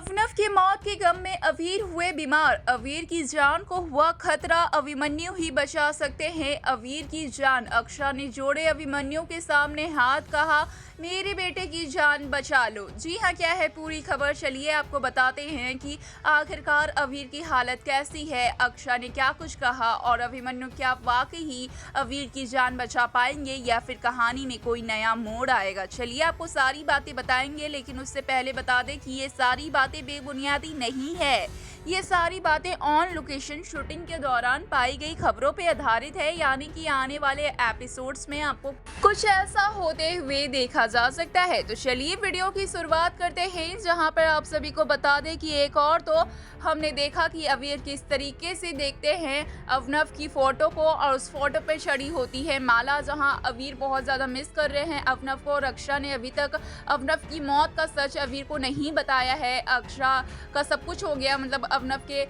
अवनव की मौत के गम में अवीर हुए बीमार। अवीर की जान को हुआ खतरा, अभिमन्यु ही बचा सकते हैं अवीर की जान। अक्षरा ने जोड़े अभिमन्यु के सामने हाथ, कहा मेरे बेटे की जान बचा लो। जी हाँ, क्या है पूरी खबर, चलिए आपको बताते हैं कि आखिरकार अवीर की हालत कैसी है, अक्षरा ने क्या कुछ कहा और अभिमन्यु क्या वाकई ही अवीर की जान बचा पाएंगे या फिर कहानी में कोई नया मोड़ आएगा। चलिए आपको सारी बातें बताएंगे, लेकिन उससे पहले बता दें कि ये सारी बातें बेबुनियादी नहीं है। ये सारी बातें ऑन लोकेशन शूटिंग के दौरान पाई गई खबरों पे आधारित है, यानी कि आने वाले एपिसोड्स में आपको कुछ ऐसा होते हुए देखा जा सकता है। तो चलिए वीडियो की शुरुआत करते हैं, जहां पर आप सभी को बता दें कि एक और तो हमने देखा कि अवीर किस तरीके से देखते हैं अवनव की फोटो को, और उस फोटो पे चढ़ी होती है माला, जहां अवीर बहुत ज़्यादा मिस कर रहे हैं अवनव को। अक्षरा ने अभी तक अवनव की मौत का सच अवीर को नहीं बताया है। अक्षरा का सब कुछ हो गया, मतलब अवनव के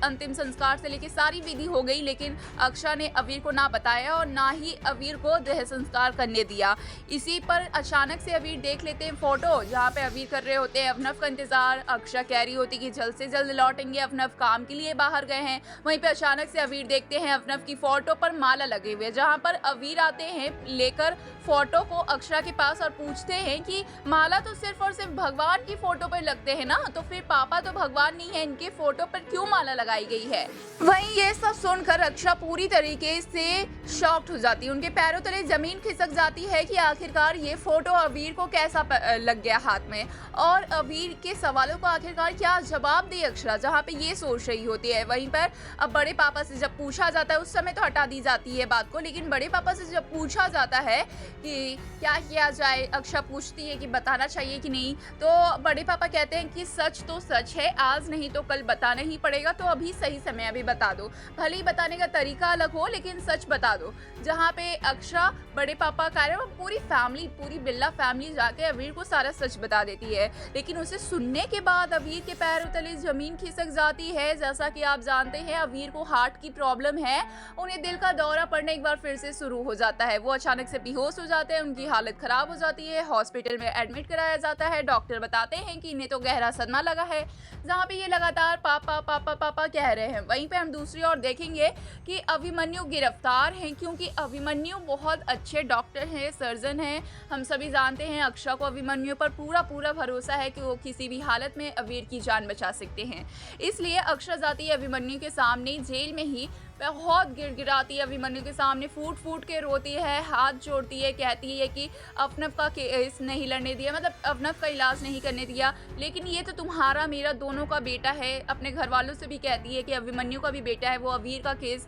अंतिम संस्कार से लेकर सारी विधि हो गई, लेकिन अक्षरा ने अवीर को ना बताया और ना ही अवीर को देह संस्कार करने दिया। इसी पर अचानक से अवीर देख लेते हैं फोटो, जहाँ पे अवीर कर रहे होते हैं अवनव का इंतजार। अक्षरा कह रही होती कि जल्द से जल्द लौटेंगे, अवनव काम के लिए बाहर गए हैं। वहीं पे अचानक से अवीर देखते हैं अवनव की फोटो पर माला लगे हुए, जहाँ पर अवीर आते हैं लेकर फोटो को अक्षरा के पास और पूछते हैं कि माला तो सिर्फ और सिर्फ भगवान की फोटो पर लगते हैं ना, तो फिर पापा तो भगवान नहीं है, इनके फोटो पर क्यों माला लगाई गई है। वहीं ये सब सुनकर अक्षरा पूरी तरीके से शॉक्ड हो जाती है, उनके पैरों तले जमीन खिसक जाती है कि आखिरकार ये फोटो अवीर को कैसा लग गया हाथ में, और अवीर के सवालों को आखिरकार क्या जवाब दे अक्षरा, जहाँ पे ये सोच रही होती है। वहीं पर अब बड़े पापा से जब पूछा जाता है, उस समय तो हटा दी जाती है बात को, लेकिन बड़े पापा से जब पूछा जाता है कि क्या किया जाए, अक्षरा पूछती है कि बताना चाहिए कि नहीं, तो बड़े पापा कहते हैं कि सच तो सच है, आज नहीं तो कल बताना ही पड़ेगा, तो अभी सही समय अभी बता दो, भले ही बताने का तरीका अलग हो लेकिन सच बता दो। जहाँ पे अक्षरा बड़े पापा कह रहे हैं, पूरी फैमिली, पूरी बिल्ला फैमिली जाके अवीर को सारा सच बता देती है, लेकिन उसे सुनने के बाद अवीर के पैरों तले जमीन खिसक जाती है। जैसा कि आप जानते हैं अवीर को हार्ट की प्रॉब्लम है, उन्हें दिल का दौरा पड़ना एक बार फिर से शुरू हो जाता है, वो अचानक से बेहोश हो जाते हैं, उनकी हालत खराब हो जाती है, हॉस्पिटल में एडमिट कराया जाता है। डॉक्टर बताते हैं कि इन्हें तो गहरा सदमा लगा है, जहाँ पे ये लगातार पापा पापा पापा कह रहे हैं। वहीं पे हम दूसरी ओर देखेंगे कि अभिमन्यु गिरफ्तार हैं, क्योंकि अभिमन्यु बहुत अच्छे डॉक्टर हैं, सर्जन हैं। हम सभी जानते हैं अक्षरा को अभिमन्यु पर पूरा पूरा भरोसा है कि वो किसी भी हालत में अवीर की जान बचा सकते हैं। इसलिए अक्षरा जाती है अभिमन्यु के सामने, जेल में ही बहुत गिड़गिड़ाती है, अभिमन्यु के सामने फूट फूट के रोती है, हाथ जोड़ती है, कहती है कि अवनव का केस नहीं लड़ने दिया, मतलब अवनव का इलाज नहीं करने दिया, लेकिन ये तो तुम्हारा मेरा दोनों का बेटा है। अपने घर वालों से भी कहती है कि अभिमन्यु का भी बेटा है, वो अवीर का केस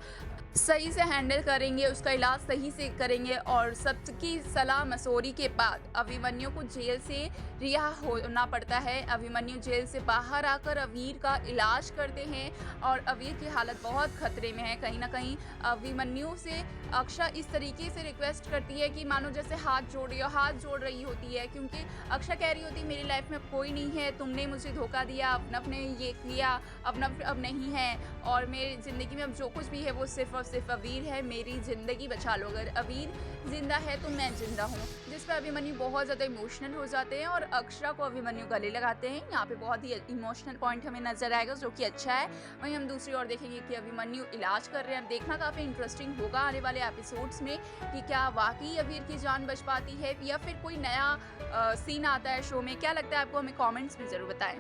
सही से हैंडल करेंगे, उसका इलाज सही से करेंगे। और सबकी सलाह मशवरे के बाद अभिमन्यु को जेल से रिहा होना पड़ता है। अभिमन्यु जेल से बाहर आकर अवीर का इलाज करते हैं, और अवीर की हालत बहुत खतरे में है। कहीं ना कहीं अभिमन्यु से अक्षरा इस तरीके से रिक्वेस्ट करती है कि मानो जैसे हाथ जोड़ रही होती है, क्योंकि अक्षरा कह रही होती है मेरी लाइफ में कोई नहीं है, तुमने मुझे धोखा दिया, अवनव ने ये किया, अवनव अब नहीं है, और मेरी ज़िंदगी में अब जो कुछ भी है वो सिर्फ और सिर्फ अवीर है, मेरी ज़िंदगी बचा लो, अगर अवीर जिंदा है तो मैं जिंदा हूँ। जिस पर अभिमन्यु बहुत ज़्यादा इमोशनल हो जाते हैं और अक्षरा को अभिमन्यु गले लगाते हैं। यहाँ पे बहुत ही इमोशनल पॉइंट हमें नजर आएगा, जो कि अच्छा है। वहीं हम दूसरी ओर देखेंगे कि अभिमन्यु इलाज कर रहे हैं। देखना काफ़ी इंटरेस्टिंग होगा आने वाले एपिसोड्स में कि क्या वाकई अवीर की जान बच पाती है या फिर कोई नया सीन आता है शो में। क्या लगता है आपको, हमें कॉमेंट्स में ज़रूर बताएं।